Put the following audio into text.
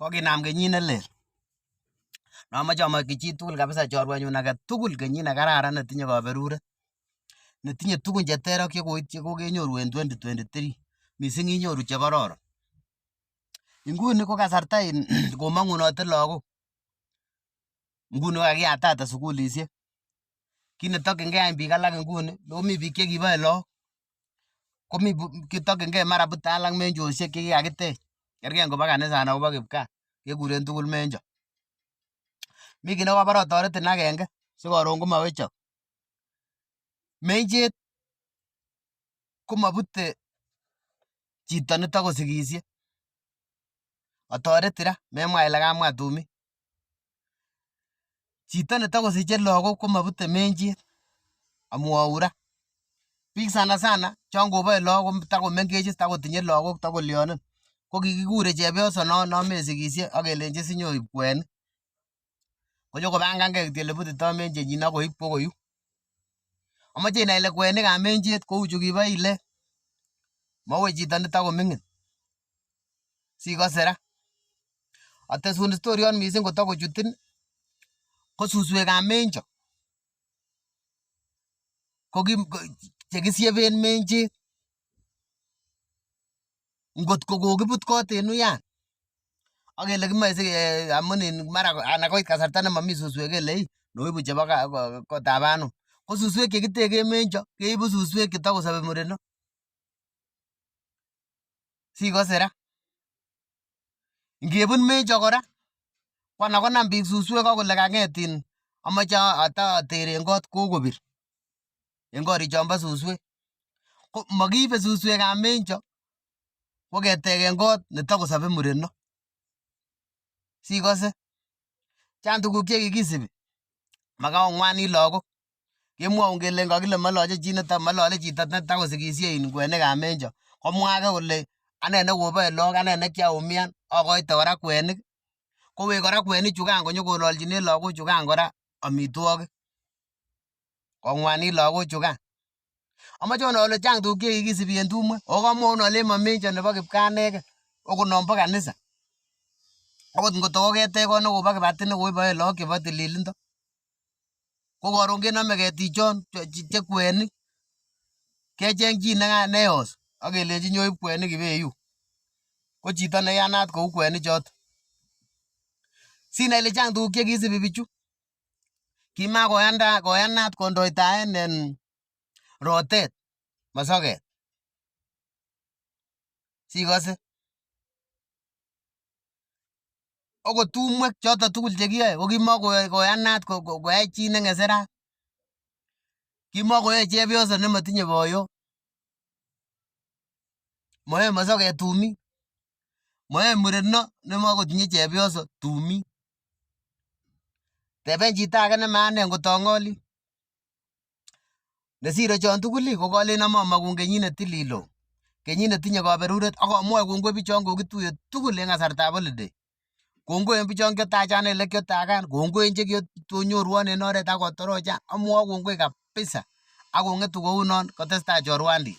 Kokinam kenyit ne lel. Nomoche amokyi chi tugul kabisa chorwenyun age tugul kenyit ne kararan netinye kaberuret. Netinye tugun che ter ak kokenyoru en 2023. Mising inyoru che kororon. Inguni ko kasarta komang'unote lagok. Nguni ko kakiyatate sukulisiek. Kit netokyingei any biik alak nguni, komi biik che kiboe lagok. Komi kitokyingei mara bute alak menjosiek che kikakitech. Kergei ngobo kanisa anan kobo kipgaa. Kekuren tugul menjo. Mi kit nekabore atoretin agenge si koron komawechok. Menjet komabute chito netagosigisie. Atoretin ra, memwa ile kamwa tumi. Chito netagosiche lagok komabute menjet. Amwaun ra. Biik sana sana chon koboe lagok tagomengech tagotinye lagok tagolyonen. Ko kikikure chepyoso no mesigisie ak kelenji sinyoib kwenik. Konyokopangange kityo olebutito menjenyin ak koib kwo koyu. Amache inai ile kwenikab menjet kou chu kibo ilek. Maui chito netagoming'in. Sikose ra. Atesun storiot mising kotagochutin ko suswekab menjo. Ko chekisieben menjet. Ngot ko kokibut kot en uyan. Ak kele kimoe amun mara anan koit kasarta nemami suswek kele noibu chebo kotab anum. Ko suswek chekitegen menjo, keibu suswek chetakosabe mureno. Sikose ra. Ngebut menjo kora, ko anan konam biik suswek ak kole kang'et amache ateren kot kokobir. En korichombo suswek. Ko makiibe suswekab menjo koketegen kot netakosabe mureno. Sikose. Chang tuguk che kikisibi. Makakong'wanit lagok. Kemwaun kele kakile malole chito netagosigisie kwenikab menjo. Komwa age kole ane nekoboe lagok, ane nekiaumian, akoite kora kwenik. Kowek kora kwenik chukan konyokololchinen lagok chukan kora amitwogik. Kong'wanit lagok chukan. Amache onai ole chang tuguk che kikisibi en tumwek. Ako kamwaun ale mamenjo nebo kipgaa inegen. Ogot nombo kanisa. Ogot ngoto koketech kot nekobo kibati nekoiboe lagok chebo tililindo. Ko karon kename ketichon che kwenik. Kecheng chi neyos ak kelenji nyoib kwenik ibeyu. Ko chito neyanat kou kwenik choto. Sinai ile chang tuguk che kisibi bichu. Kimakoyanat kondoitaen rotet masoget. Sikose. Ogot tumwek choto tugul chekiyoe ko kimakoyanat koyai chi neng'eserat. Kimakoyae chepyoso nematinye boyot. Moyae masoget tumit. Moyae mureno nemakotinye chepyoso tumit. Teben chito age nemane ngotang'oli. Nesire chon tugul ko kalen amamakun kenyit netilil o. Kenyit netinye kaberuret ak amwae kongoi bichon kokituye tugul en kasartab holiday. Kongoi en bichon kiotachan ele kiotagan. Kongoi en chekiatonyorwon en oret ak kotorocha. Amwae kongoi kabisa. Ak kong'etu kounon kotestai chorwandit.